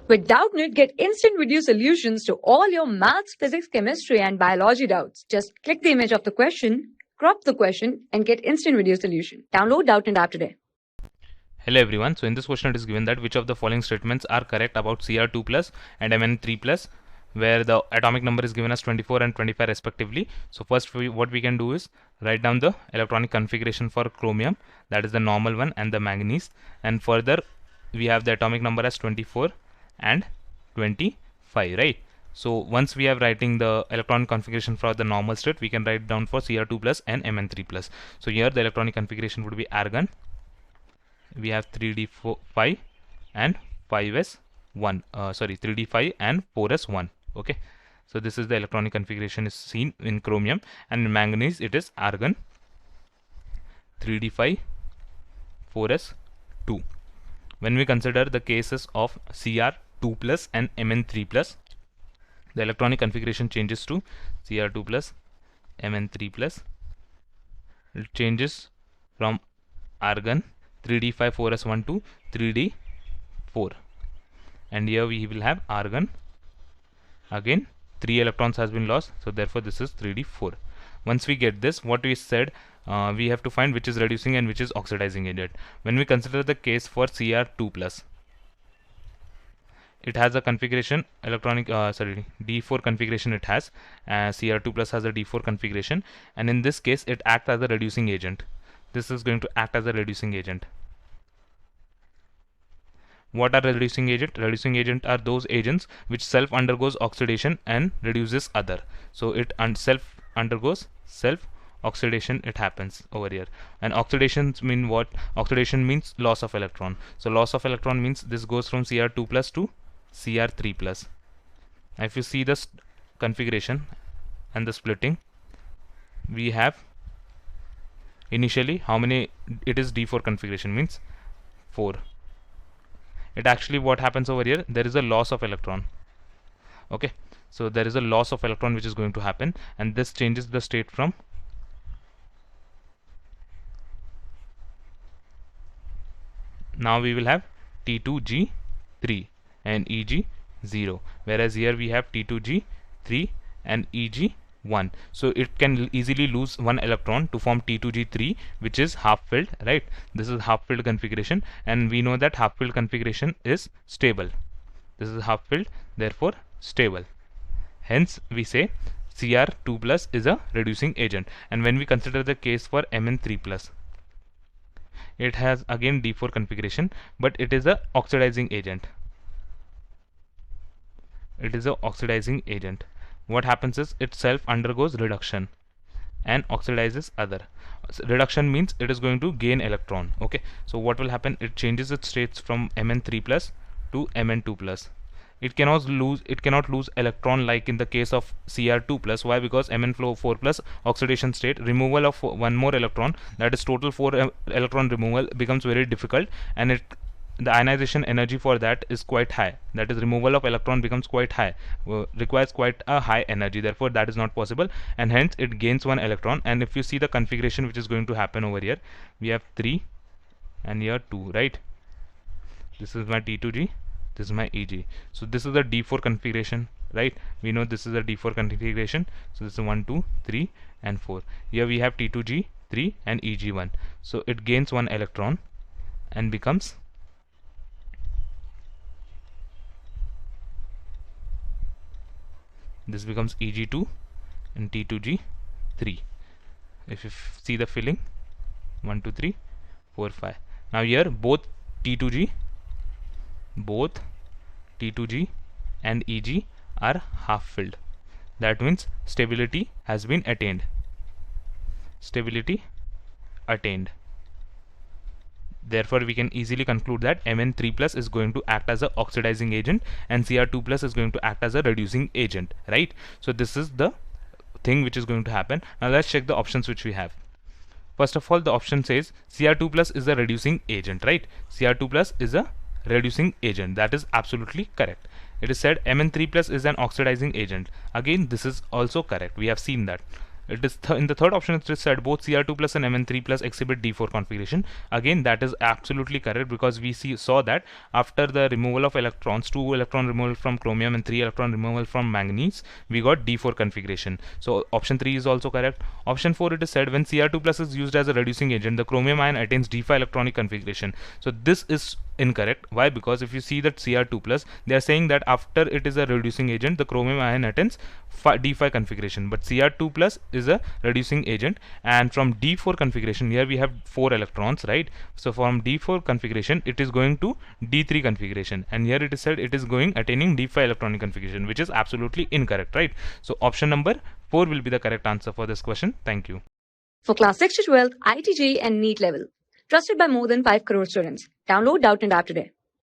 With Doubtnut, get instant video solutions to all your maths, physics, chemistry, and biology doubts. Just click the image of the question, crop the question, and get instant video solution. Download Doubtnut app today. Hello everyone. So in this question it is given that which of the following statements are correct about Cr2 plus and Mn3 plus, where the atomic number is given as 24 and 25 respectively. So first what we can do is write down the electronic configuration for chromium, that is the normal one, and the manganese, and further we have the atomic number as 24 and 25, right? So once we have writing the electronic configuration for the normal state, we can write down for Cr2 plus and Mn3 plus. So here the electronic configuration would be argon. We have 3d5 and 5s1, 3d5 and 4s1. Okay, so this is the electronic configuration is seen in chromium, and in manganese it is argon 3d5 4s2. When we consider the cases of Cr2 plus and Mn3 plus, the electronic configuration changes to Cr2 plus Mn3 plus. It changes from argon 3d5 4s1 to 3d4, and here we will have argon. Again 3 electrons has been lost, so therefore this is 3d4. Once we get this, what we said, we have to find which is reducing and which is oxidizing agent. When we consider the case for Cr2 plus, it has a configuration electronic d4 configuration it has. Cr2 plus has a d4 configuration, and in this case it acts as a reducing agent. This is going to act as a reducing agent. What are reducing agent? Reducing agent are those agents which self undergoes oxidation and reduces other. So it self undergoes self oxidation, it happens over here. And oxidations mean what? Oxidation means loss of electron. So loss of electron means this goes from Cr2 plus to Cr3 plus. If you see this configuration and the splitting, we have initially how many? It is d4 configuration, means 4. It actually, what happens over here, there is a loss of electron. Okay, so there is a loss of electron which is going to happen, and this changes the state from now we will have T2G3 and Eg0, whereas here we have T2G3 and Eg1. So it can easily lose one electron to form T2G3, which is half filled, right? This is half filled configuration, and we know that half filled configuration is stable. This is half filled, therefore stable. Hence we say Cr2 plus is a reducing agent. And when we consider the case for Mn3 plus, it has again d4 configuration, but it is a oxidizing agent. It is a oxidizing agent. What happens is it self undergoes reduction and oxidizes other. Reduction means it is going to gain electron. Okay, so what will happen? It changes its states from Mn3 plus to Mn2 plus. It cannot lose electron like in the case of Cr2 plus. Why? Because Mn4 plus oxidation state, removal of one more electron, that is total 4 electron removal, becomes very difficult, and the ionization energy for that is quite high. That is, removal of electron becomes quite high, requires quite a high energy, therefore that is not possible, and hence it gains one electron. And if you see the configuration which is going to happen over here, we have 3 and here 2, right? This is my T2G, this is my Eg. So this is the d4 configuration, right? We know this is a d4 configuration. So this is 1 2 3 and 4. Here we have T2G 3 and Eg1. So it gains one electron and becomes this becomes Eg2 and T2G3. If you see the filling, 1 2 3 4 5. Now here both T2G and Eg are half filled. That means stability has been attained. Stability attained. Therefore we can easily conclude that Mn3 plus is going to act as a oxidizing agent and Cr2 plus is going to act as a reducing agent, right? So this is the thing which is going to happen. Now let's check the options which we have. First of all, the option says Cr2 plus is a reducing agent, right? Cr2 plus is a reducing agent. That is absolutely correct. It is said Mn3 plus is an oxidizing agent. Again, this is also correct. We have seen that. It is in the third option it is said both Cr2 plus and Mn3 plus exhibit D4 configuration. Again, that is absolutely correct, because we saw that after the removal of electrons, 2 electron removal from chromium and 3 electron removal from manganese, we got D4 configuration. So option 3 is also correct. Option 4, it is said when Cr2 plus is used as a reducing agent, the chromium ion attains D5 electronic configuration. So this is incorrect. Why? Because if you see that Cr2 plus, they are saying that after it is a reducing agent, the chromium ion attains D5 configuration, but Cr2 plus is a reducing agent, and from D4 configuration, here we have 4 electrons, right? So from D4 configuration it is going to D3 configuration, and here it is said it is going attaining D5 electronic configuration, which is absolutely incorrect, right? So option number 4 will be the correct answer for this question. Thank you. For class 6 to 12, IIT JEE and NEET level. Trusted by more than 5 crore students. Download Doubtnut App today.